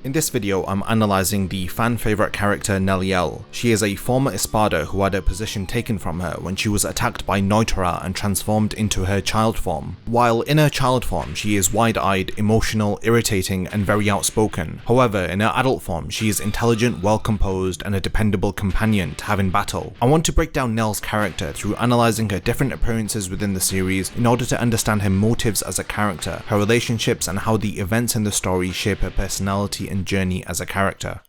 In this video, I'm analysing the fan-favourite character Nelliel. She is a former Espada who had her position taken from her when she was attacked by Nnoitra and transformed into her child form. While in her child form, she is wide-eyed, emotional, irritating, and very outspoken. However, in her adult form, she is intelligent, well-composed, and a dependable companion to have in battle. I want to break down Nell's character through analysing her different appearances within the series in order to understand her motives as a character, her relationships, and how the events in the story shape her personality and journey as a character.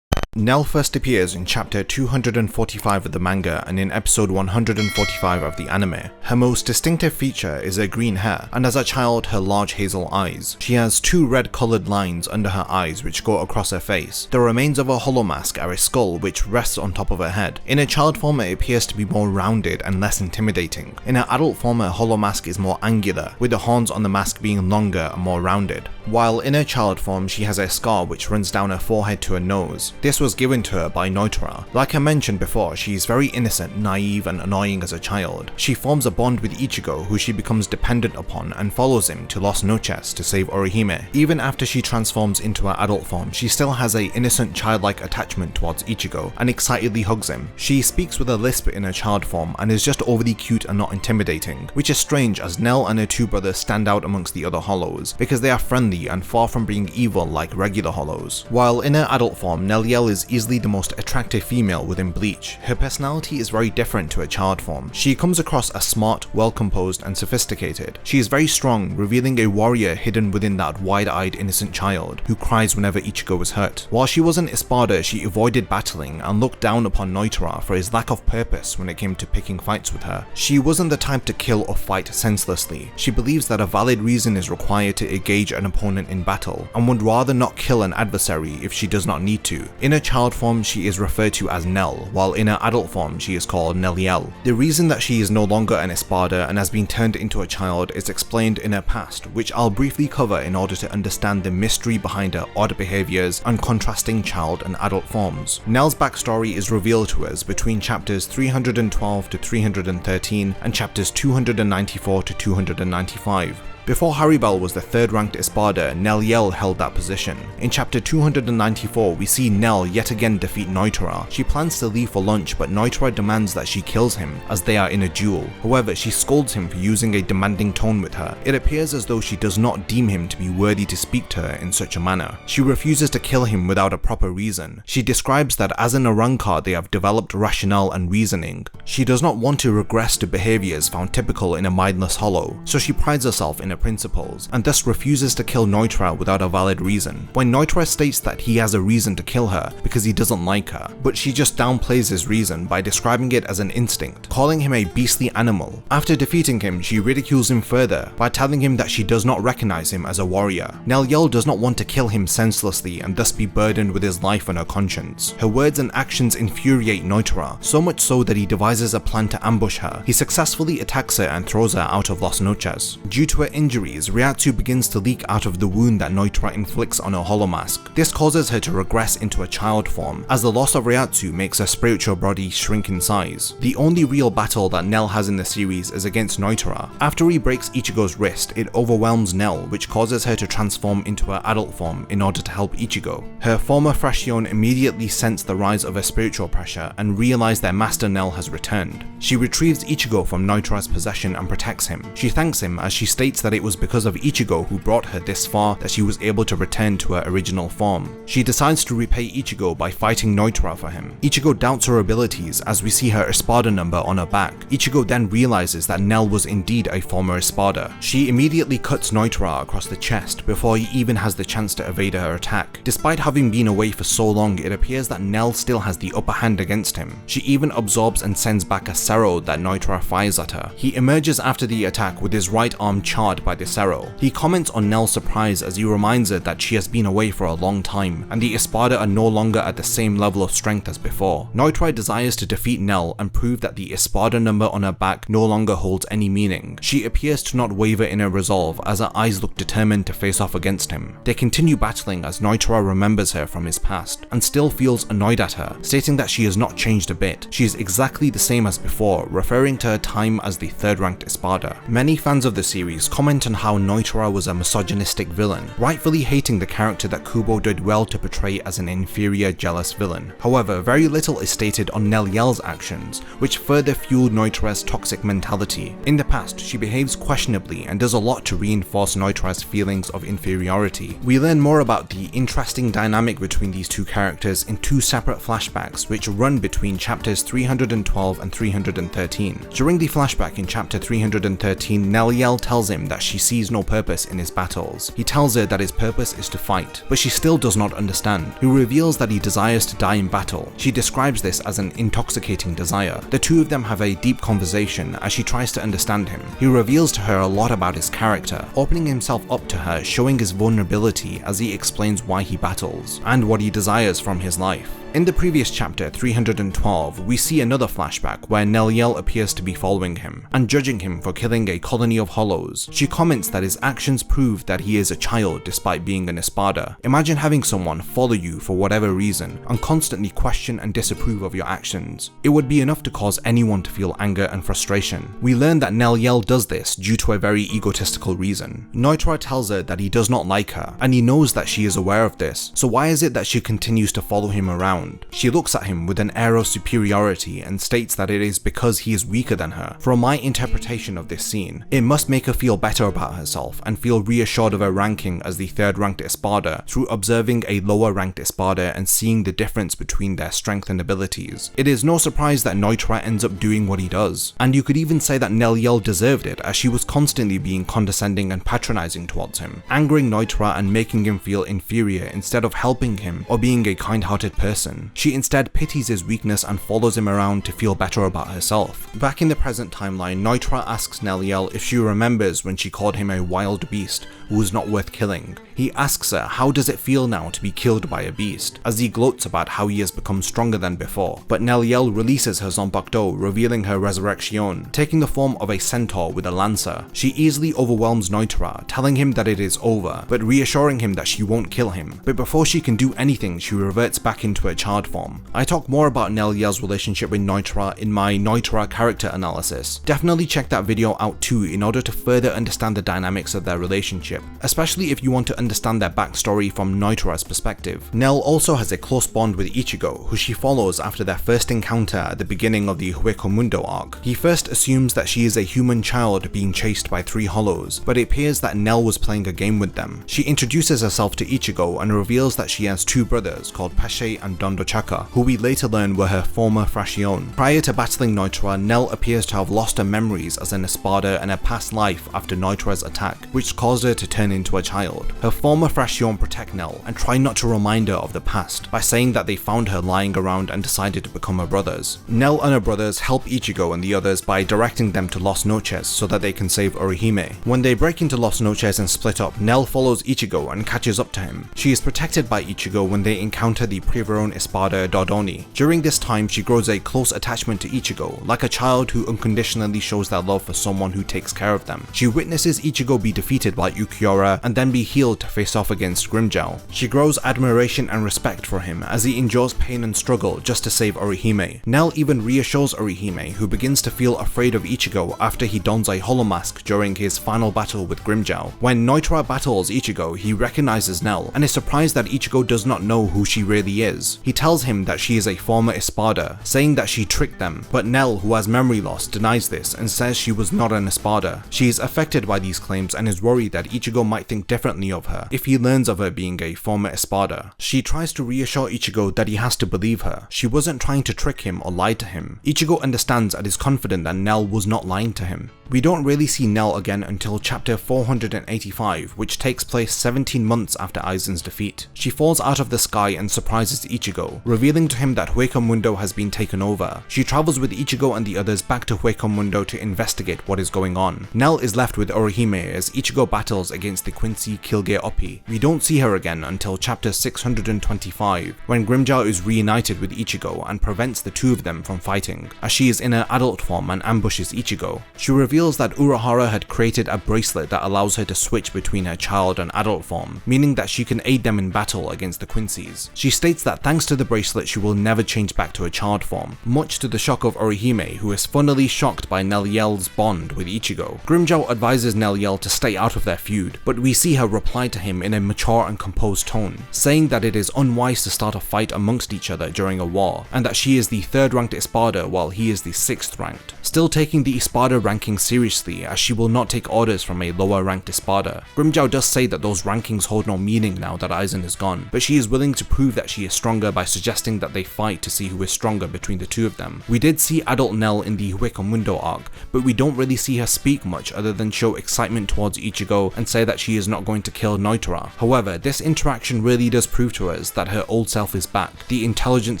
Nell first appears in chapter 245 of the manga and in episode 145 of the anime. Her most distinctive feature is her green hair, and as a child her large hazel eyes. She has two red coloured lines under her eyes which go across her face. The remains of her hollow mask are a skull which rests on top of her head. In her child form it appears to be more rounded and less intimidating. In her adult form her hollow mask is more angular, with the horns on the mask being longer and more rounded. While in her child form she has a scar which runs down her forehead to her nose. This was given to her by Nnoitra. Like I mentioned before, she is very innocent, naive, and annoying as a child. She forms a bond with Ichigo, who she becomes dependent upon, and follows him to Las Noches to save Orihime. Even after she transforms into her adult form, she still has a innocent childlike attachment towards Ichigo, and excitedly hugs him. She speaks with a lisp in her child form, and is just overly cute and not intimidating, which is strange as Nell and her two brothers stand out amongst the other hollows, because they are friendly and far from being evil like regular hollows. While in her adult form, Nelliel is easily the most attractive female within Bleach. Her personality is very different to her child form. She comes across as smart, well-composed, and sophisticated. She is very strong, revealing a warrior hidden within that wide-eyed innocent child, who cries whenever Ichigo is hurt. While she was an Espada, she avoided battling and looked down upon Nnoitra for his lack of purpose when it came to picking fights with her. She wasn't the type to kill or fight senselessly. She believes that a valid reason is required to engage an opponent in battle, and would rather not kill an adversary if she does not need to. In her child form she is referred to as Nell, while in her adult form she is called Nelliel. The reason that she is no longer an Espada and has been turned into a child is explained in her past, which I'll briefly cover in order to understand the mystery behind her odd behaviours and contrasting child and adult forms. Nell's backstory is revealed to us between chapters 312 to 313 and chapters 294 to 295. Before Haribel was the third-ranked Espada, Nelliel held that position. In chapter 294, we see Nell yet again defeat Nnoitra. She plans to leave for lunch, but Nnoitra demands that she kills him, as they are in a duel. However, she scolds him for using a demanding tone with her. It appears as though she does not deem him to be worthy to speak to her in such a manner. She refuses to kill him without a proper reason. She describes that as an Arrancar they have developed rationale and reasoning. She does not want to regress to behaviours found typical in a mindless hollow, so she prides herself in principles, and thus refuses to kill Nnoitra without a valid reason. When Nnoitra states that he has a reason to kill her because he doesn't like her, but she just downplays his reason by describing it as an instinct, calling him a beastly animal. After defeating him, she ridicules him further by telling him that she does not recognize him as a warrior. Nelliel does not want to kill him senselessly and thus be burdened with his life and her conscience. Her words and actions infuriate Nnoitra, so much so that he devises a plan to ambush her. He successfully attacks her and throws her out of Las Noches. Due to her injuries, Ryatsu begins to leak out of the wound that Nnoitra inflicts on her hollow mask. This causes her to regress into a child form, as the loss of Ryatsu makes her spiritual body shrink in size. The only real battle that Nell has in the series is against Nnoitra. After he breaks Ichigo's wrist, it overwhelms Nell, which causes her to transform into her adult form in order to help Ichigo. Her former Fraction immediately sensed the rise of her spiritual pressure and realized their master Nell has returned. She retrieves Ichigo from Nnoitra's possession and protects him. She thanks him as she states that it was because of Ichigo who brought her this far that she was able to return to her original form. She decides to repay Ichigo by fighting Nnoitra for him. Ichigo doubts her abilities as we see her Espada number on her back. Ichigo then realizes that Nell was indeed a former Espada. She immediately cuts Nnoitra across the chest before he even has the chance to evade her attack. Despite having been away for so long, it appears that Nell still has the upper hand against him. She even absorbs and sends back a Cerro that Nnoitra fires at her. He emerges after the attack with his right arm charred by this arrow. He comments on Nell's surprise as he reminds her that she has been away for a long time, and the Espada are no longer at the same level of strength as before. Nnoitra desires to defeat Nell and prove that the Espada number on her back no longer holds any meaning. She appears to not waver in her resolve as her eyes look determined to face off against him. They continue battling as Nnoitra remembers her from his past, and still feels annoyed at her, stating that she has not changed a bit. She is exactly the same as before, referring to her time as the third-ranked Espada. Many fans of the series comment on how Nnoitra was a misogynistic villain, rightfully hating the character that Kubo did well to portray as an inferior, jealous villain. However, very little is stated on Nelliel's actions, which further fueled Nnoitra's toxic mentality. In the past, she behaves questionably and does a lot to reinforce Nnoitra's feelings of inferiority. We learn more about the interesting dynamic between these two characters in two separate flashbacks which run between chapters 312 and 313. During the flashback in chapter 313, Nelliel tells him that she sees no purpose in his battles. He tells her that his purpose is to fight, but she still does not understand. He reveals that he desires to die in battle. She describes this as an intoxicating desire. The two of them have a deep conversation as she tries to understand him. He reveals to her a lot about his character, opening himself up to her, showing his vulnerability as he explains why he battles, and what he desires from his life. In the previous chapter, 312, we see another flashback where Nelliel appears to be following him and judging him for killing a colony of hollows. She comments that his actions prove that he is a child despite being an Espada. Imagine having someone follow you for whatever reason and constantly question and disapprove of your actions. It would be enough to cause anyone to feel anger and frustration. We learn that Nelliel does this due to a very egotistical reason. Nnoitra tells her that he does not like her, and he knows that she is aware of this, so why is it that she continues to follow him around? She looks at him with an air of superiority and states that it is because he is weaker than her. From my interpretation of this scene, it must make her feel better about herself and feel reassured of her ranking as the third-ranked Espada through observing a lower-ranked Espada and seeing the difference between their strength and abilities. It is no surprise that Nnoitra ends up doing what he does, and you could even say that Nelliel deserved it as she was constantly being condescending and patronizing towards him, angering Nnoitra and making him feel inferior instead of helping him or being a kind-hearted person. She instead pities his weakness and follows him around to feel better about herself. Back in the present timeline, Nnoitra asks Nelliel if she remembers when she called him a wild beast who was not worth killing. He asks her how does it feel now to be killed by a beast, as he gloats about how he has become stronger than before. But Nelliel releases her Zanpakuto, revealing her resurrection, taking the form of a centaur with a lancer. She easily overwhelms Nnoitra, telling him that it is over, but reassuring him that she won't kill him. But before she can do anything, she reverts back into her child form. I talk more about Nelliel's relationship with Nnoitra in my Nnoitra character analysis. Definitely check that video out too in order to further understand the dynamics of their relationship, especially if you want to understand their backstory from Nnoitra's perspective. Nell also has a close bond with Ichigo, who she follows after their first encounter at the beginning of the Hueco Mundo arc. He first assumes that she is a human child being chased by three hollows, but it appears that Nell was playing a game with them. She introduces herself to Ichigo and reveals that she has two brothers called Pesce and Dondochaka, who we later learn were her former Fraction. Prior to battling Nnoitra, Nell appears to have lost her memories as an Espada and her past life after Nnoitra's attack, which caused her to turn into a child. Her former Fraction protect Nell and try not to remind her of the past by saying that they found her lying around and decided to become her brothers. Nell and her brothers help Ichigo and the others by directing them to Las Noches so that they can save Orihime. When they break into Las Noches and split up, Nell follows Ichigo and catches up to him. She is protected by Ichigo when they encounter the Priveron Espada Dodoni. During this time, she grows a close attachment to Ichigo, like a child who unconditionally shows their love for someone who takes care of them. She witnesses Ichigo be defeated by Ukiura and then be healed to face off against Grimmjow. She grows admiration and respect for him as he endures pain and struggle just to save Orihime. Nell even reassures Orihime, who begins to feel afraid of Ichigo after he dons a hollow mask during his final battle with Grimmjow. When Nnoitra battles Ichigo, he recognizes Nell and is surprised that Ichigo does not know who she really is. He tells him that she is a former Espada, saying that she tricked them, but Nell, who has memory loss, denies this and says she was not an Espada. She is affected by these claims and is worried that Ichigo might think differently of her if he learns of her being a former Espada. She tries to reassure Ichigo that he has to believe her. She wasn't trying to trick him or lie to him. Ichigo understands and is confident that Nell was not lying to him. We don't really see Nell again until chapter 485, which takes place 17 months after Aizen's defeat. She falls out of the sky and surprises Ichigo Ichigo, revealing to him that Hueco Mundo has been taken over. She travels with Ichigo and the others back to Hueco Mundo to investigate what is going on. Nell is left with Orihime as Ichigo battles against the Quincy Killgear Oppi. We don't see her again until chapter 625, when Grimmjow is reunited with Ichigo and prevents the two of them from fighting, as she is in her adult form and ambushes Ichigo. She reveals that Urahara had created a bracelet that allows her to switch between her child and adult form, meaning that she can aid them in battle against the Quincy's. She states that thanks to the bracelet she will never change back to her child form, much to the shock of Orihime, who is funnily shocked by Nelliel's bond with Ichigo. Grimmjow advises Nelliel to stay out of their feud, but we see her reply to him in a mature and composed tone, saying that it is unwise to start a fight amongst each other during a war, and that she is the 3rd ranked Espada while he is the 6th ranked, still taking the Espada ranking seriously as she will not take orders from a lower ranked Espada. Grimmjow does say that those rankings hold no meaning now that Aizen is gone, but she is willing to prove that she is stronger by suggesting that they fight to see who is stronger between the two of them. We did see adult Nell in the Hueco Mundo arc, but we don't really see her speak much other than show excitement towards Ichigo and say that she is not going to kill Nnoitra. However, this interaction really does prove to us that her old self is back, the intelligent,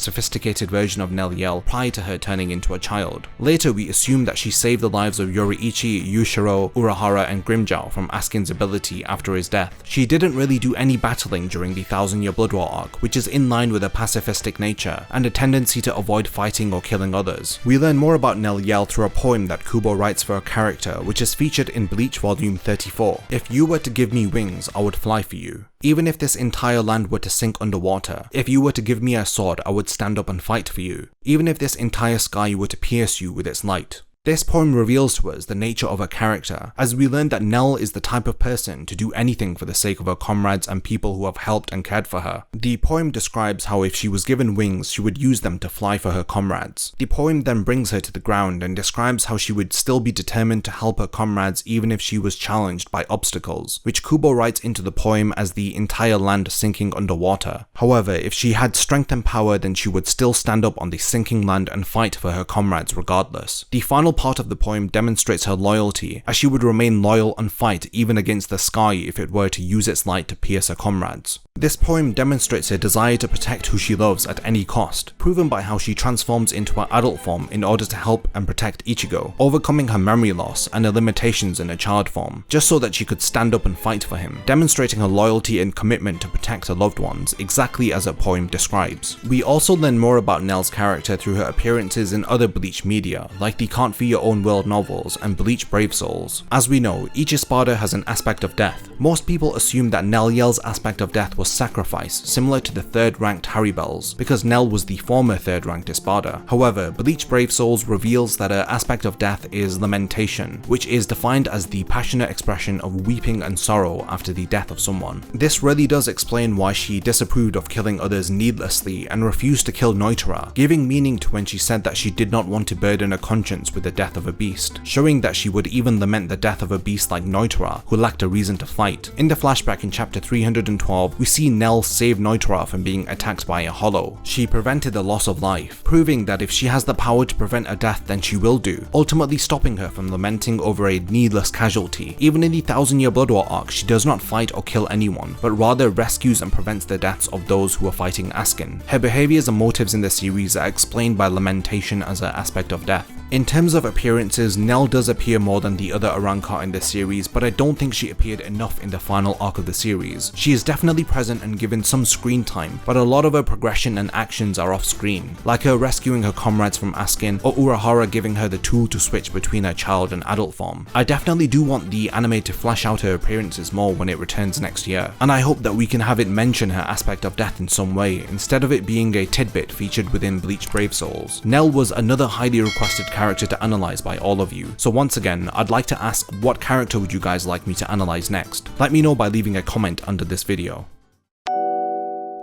sophisticated version of Nelliel prior to her turning into a child. Later we assume that she saved the lives of Yoriichi, Yushiro, Urahara and Grimmjow from Askin's ability after his death. She didn't really do any battling during the 1000-year Blood War arc, which is in line with her pacifistic nature and a tendency to avoid fighting or killing others. We learn more about Nelliel through a poem that Kubo writes for a character, which is featured in Bleach volume 34. If you were to give me wings, I would fly for you. Even if this entire land were to sink underwater, if you were to give me a sword, I would stand up and fight for you. Even if this entire sky were to pierce you with its light. This poem reveals to us the nature of her character, as we learn that Nell is the type of person to do anything for the sake of her comrades and people who have helped and cared for her. The poem describes how if she was given wings, she would use them to fly for her comrades. The poem then brings her to the ground and describes how she would still be determined to help her comrades even if she was challenged by obstacles, which Kubo writes into the poem as the entire land sinking underwater. However, if she had strength and power, then she would still stand up on the sinking land and fight for her comrades regardless. The final part of the poem demonstrates her loyalty, as she would remain loyal and fight even against the sky if it were to use its light to pierce her comrades. This poem demonstrates her desire to protect who she loves at any cost, proven by how she transforms into her adult form in order to help and protect Ichigo, overcoming her memory loss and her limitations in her child form, just so that she could stand up and fight for him, demonstrating her loyalty and commitment to protect her loved ones, exactly as her poem describes. We also learn more about Nell's character through her appearances in other Bleach media, like the Can't Be Your Own World novels and Bleach Brave Souls. As we know, each Espada has an aspect of death. Most people assume that Nelliel's aspect of death was sacrifice, similar to the 3rd ranked Haribel's, because Nell was the former 3rd ranked Espada. However, Bleach Brave Souls reveals that her aspect of death is lamentation, which is defined as the passionate expression of weeping and sorrow after the death of someone. This really does explain why she disapproved of killing others needlessly and refused to kill Nnoitra, giving meaning to when she said that she did not want to burden her conscience with the death of a beast, showing that she would even lament the death of a beast like Nnoitra, who lacked a reason to fight. In the flashback in chapter 312, we see Nell save Nnoitra from being attacked by a hollow. She prevented the loss of life, proving that if she has the power to prevent a death, then she will do, ultimately stopping her from lamenting over a needless casualty. Even in the 1000-year Blood War arc, she does not fight or kill anyone, but rather rescues and prevents the deaths of those who are fighting Askin. Her behaviors and motives in the series are explained by lamentation as her aspect of death. In terms of appearances, Nell does appear more than the other Arrancar in this series, but I don't think she appeared enough in the final arc of the series. She is definitely present and given some screen time, but a lot of her progression and actions are off screen, like her rescuing her comrades from Askin, or Urahara giving her the tool to switch between her child and adult form. I definitely do want the anime to flesh out her appearances more when it returns next year, and I hope that we can have it mention her aspect of death in some way, instead of it being a tidbit featured within Bleach Brave Souls. Nell was another highly requested character to analyze by all of you, so once again, I'd like to ask, what character would you guys like me to analyze next? Let me know by leaving a comment under this video.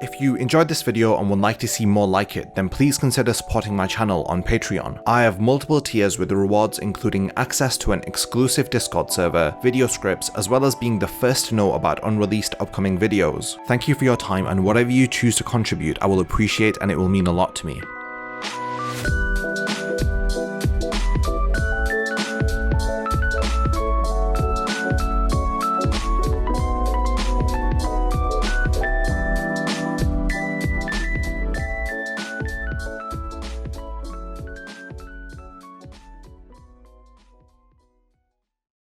If you enjoyed this video and would like to see more like it, then please consider supporting my channel on Patreon. I have multiple tiers with rewards including access to an exclusive Discord server, video scripts, as well as being the first to know about unreleased upcoming videos. Thank you for your time, and whatever you choose to contribute I will appreciate, and it will mean a lot to me.